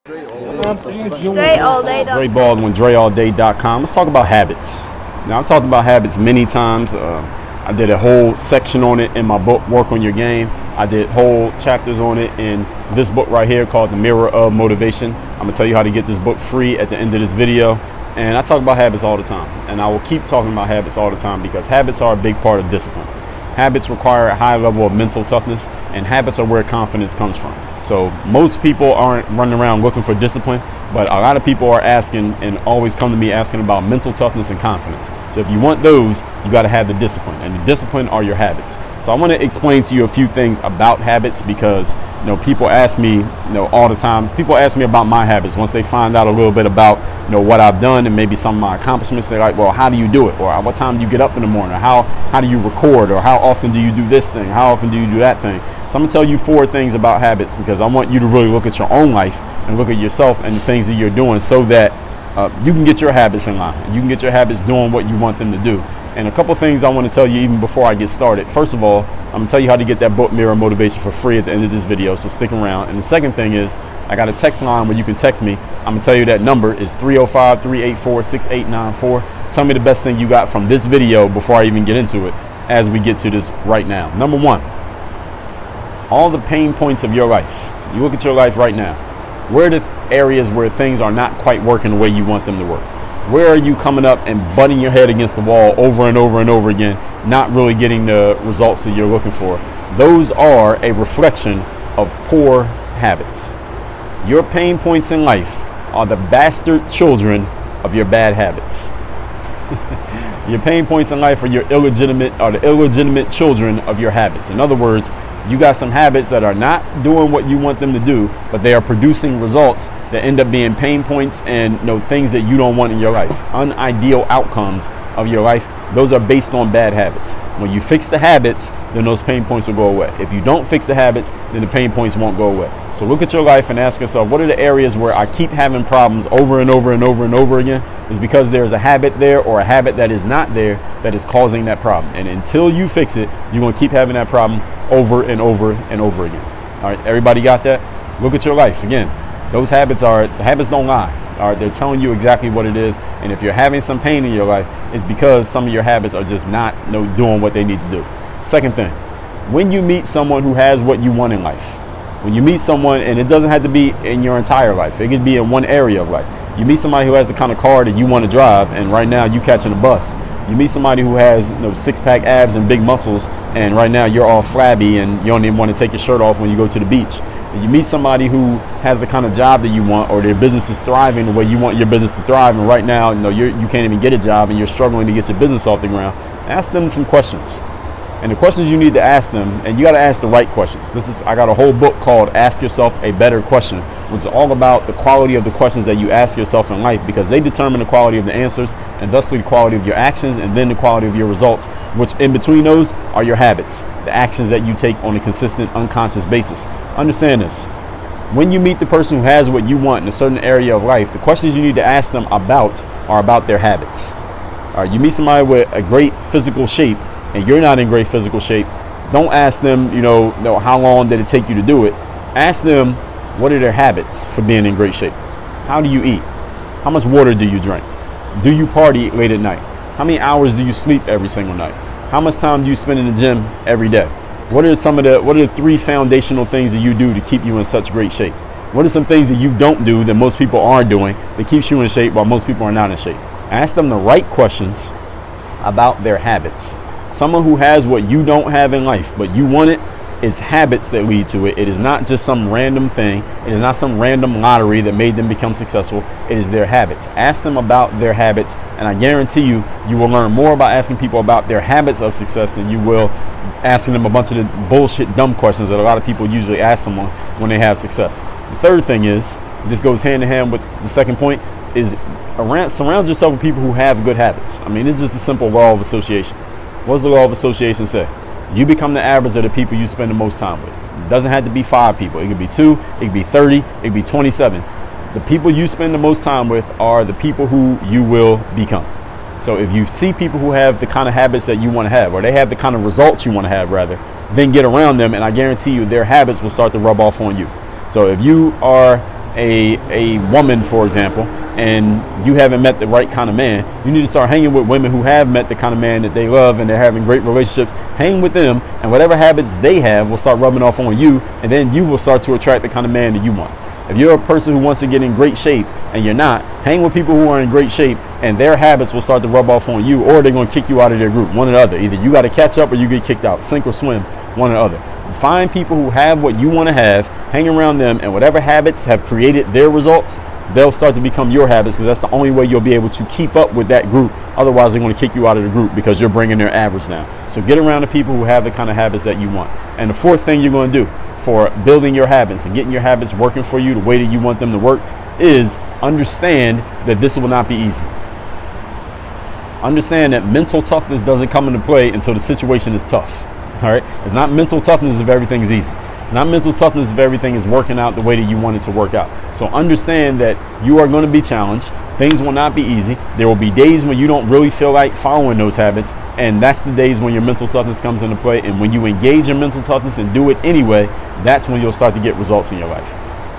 Dre Baldwin, DreAllDay.com. Let's talk about habits. Now, I've talked about habits many times. I did a whole section on it in my book, Work on Your Game. I did whole chapters on it in this book right here called The Mirror of Motivation. I'm going to tell you how to get this book free at the end of this video. And I talk about habits all the time. And I will keep talking about habits all the time because habits are a big part of discipline. Habits require a high level of mental toughness, and habits are where confidence comes from. So most people aren't running around looking for discipline, but a lot of people are asking and always come to me asking about mental toughness and confidence. So if you want those, you got to have the discipline, and the discipline are your habits. So I want to explain to you a few things about habits because people ask me all the time. People ask me about my habits once they find out a little bit about what I've done and maybe some of my accomplishments. They're like, well, how do you do it? Or what time do you get up in the morning? Or how do you record? Or how often do you do this thing? How often do you do that thing? So I'm gonna tell you 4 things about habits because I want you to really look at your own life and look at yourself and the things that you're doing so that you can get your habits in line. You can get your habits doing what you want them to do. And a couple things I want to tell you even before I get started. First of all, I'm going to tell you how to get that book, Mirror of Motivation, for free at the end of this video, so stick around. And the second thing is, I got a text line where you can text me. I'm going to tell you that number is 305-384-6894. Tell me the best thing you got from this video before I even get into it as we get to this right now. Number 1, all the pain points of your life. You look at your life right now. Where are the areas where things are not quite working the way you want them to work? Where are you coming up and butting your head against the wall over and over and over again, not really getting the results that you're looking for? Those are a reflection of poor habits. Your pain points in life are the bastard children of your bad habits. Your pain points in life are the illegitimate children of your habits. In other words, you got some habits that are not doing what you want them to do, but they are producing results that end up being pain points and things that you don't want in your life. Unideal outcomes of your life. Those are based on bad habits. When you fix the habits, then those pain points will go away. If you don't fix the habits, then the pain points won't go away. So look at your life and ask yourself, what are the areas where I keep having problems over and over and over and over again? Is because there's a habit there or a habit that is not there that is causing that problem. And until you fix it, you're going to keep having that problem over and over and over again. All right, everybody got that? Look at your life. Again, the habits don't lie. All right, they're telling you exactly what it is. And if you're having some pain in your life, it's because some of your habits are just not doing what they need to do. Second thing, when you meet someone who has what you want in life, when you meet someone, and it doesn't have to be in your entire life, it could be in one area of life. You meet somebody who has the kind of car that you want to drive, and right now you catching a bus. You meet somebody who has six-pack abs and big muscles, and right now you're all flabby and you don't even want to take your shirt off when you go to the beach. You meet somebody who has the kind of job that you want, or their business is thriving the way you want your business to thrive, and right now you can't even get a job and you're struggling to get your business off the ground. Ask them some questions. And the questions you need to ask them, and you got to ask the right questions. I got a whole book called Ask Yourself a Better Question, which is all about the quality of the questions that you ask yourself in life, because they determine the quality of the answers and thusly the quality of your actions and then the quality of your results, which in between those are your habits, the actions that you take on a consistent, unconscious basis. Understand this. When you meet the person who has what you want in a certain area of life, the questions you need to ask them about are about their habits. All right, you meet somebody with a great physical shape, and you're not in great physical shape, don't ask them, how long did it take you to do it? Ask them, what are their habits for being in great shape? How do you eat? How much water do you drink? Do you party late at night? How many hours do you sleep every single night? How much time do you spend in the gym every day? What are the 3 foundational things that you do to keep you in such great shape? What are some things that you don't do that most people are doing that keeps you in shape while most people are not in shape? Ask them the right questions about their habits. Someone who has what you don't have in life, but you want it, it's habits that lead to it. It is not just some random thing. It is not some random lottery that made them become successful. It is their habits. Ask them about their habits, and I guarantee you will learn more about asking people about their habits of success than you will asking them a bunch of the bullshit, dumb questions that a lot of people usually ask someone when they have success. The third thing is, this goes hand in hand with the second point, is surround yourself with people who have good habits. I mean, it's just a simple law of association. What does the law of association say? You become the average of the people you spend the most time with. It doesn't have to be 5 people. It could be 2, it could be 30, it could be 27. The people you spend the most time with are the people who you will become. So if you see people who have the kind of habits that you want to have, or they have the kind of results you want to have rather, then get around them, and I guarantee you their habits will start to rub off on you. So if you are a woman, for example, and you haven't met the right kind of man, you need to start hanging with women who have met the kind of man that they love and they're having great relationships. Hang with them, and whatever habits they have will start rubbing off on you, and then you will start to attract the kind of man that you want. If you're a person who wants to get in great shape and you're not, hang with people who are in great shape, and their habits will start to rub off on you, or they're going to kick you out of their group, one or the other. Either you got to catch up or you get kicked out, sink or swim, one or the other. Find people who have what you want to have, hang around them, and whatever habits have created their results, they'll start to become your habits, because that's the only way you'll be able to keep up with that group. Otherwise, they're going to kick you out of the group because you're bringing their average down. So get around the people who have the kind of habits that you want. And the fourth thing you're going to do for building your habits and getting your habits working for you the way that you want them to work is understand that this will not be easy. Understand that mental toughness doesn't come into play until the situation is tough. All right? It's not mental toughness if everything is easy. It's not mental toughness if everything is working out the way that you want it to work out. So understand that you are going to be challenged. Things will not be easy. There will be days when you don't really feel like following those habits, and that's the days when your mental toughness comes into play. And when you engage in mental toughness and do it anyway, that's when you'll start to get results in your life.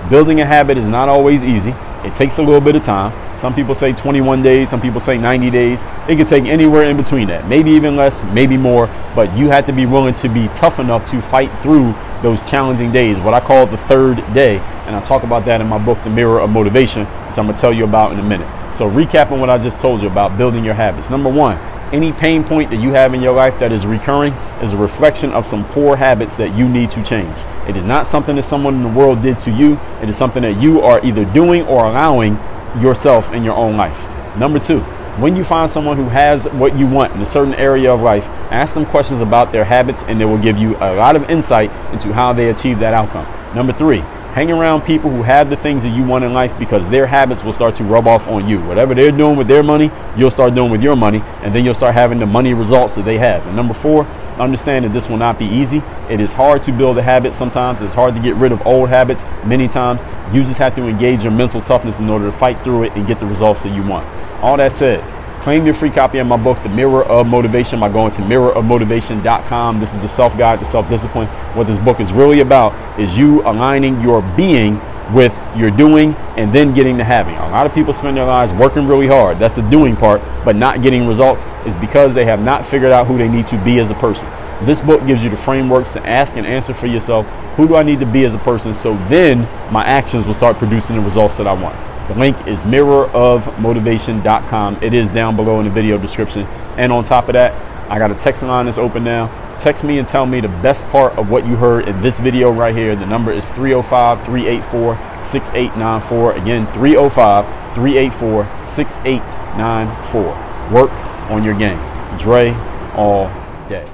Building a habit is not always easy. It takes a little bit of time. Some people say 21 days, some people say 90 days. It could take anywhere in between that, maybe even less, maybe more, but you have to be willing to be tough enough to fight through those challenging days, what I call the third day. And I talk about that in my book, The Mirror of Motivation, which I'm going to tell you about in a minute. So recapping what I just told you about building your habits. Number one, any pain point that you have in your life that is recurring is a reflection of some poor habits that you need to change. It is not something that someone in the world did to you. It is something that you are either doing or allowing yourself in your own life. Number two, when you find someone who has what you want in a certain area of life, ask them questions about their habits, and they will give you a lot of insight into how they achieve that outcome. Number three, hang around people who have the things that you want in life, because their habits will start to rub off on you. Whatever they're doing with their money, you'll start doing with your money, and then you'll start having the money results that they have. And number four, understand that this will not be easy. It is hard to build a habit sometimes. It's hard to get rid of old habits many times. You just have to engage your mental toughness in order to fight through it and get the results that you want. All that said, claim your free copy of my book, The Mirror of Motivation, by going to mirrorofmotivation.com. This is the self-guide to self-discipline. What this book is really about is you aligning your being with your doing and then getting to having. A lot of people spend their lives working really hard. That's the doing part, but not getting results is because they have not figured out who they need to be as a person. This book gives you the frameworks to ask and answer for yourself, who do I need to be as a person, so then my actions will start producing the results that I want. The link is mirrorofmotivation.com. It is down below in the video description. And on top of that, I got a text line that's open now. Text me and tell me the best part of what you heard in this video right here. The number is 305-384-6894. Again, 305-384-6894. Work on your game. Dre all day.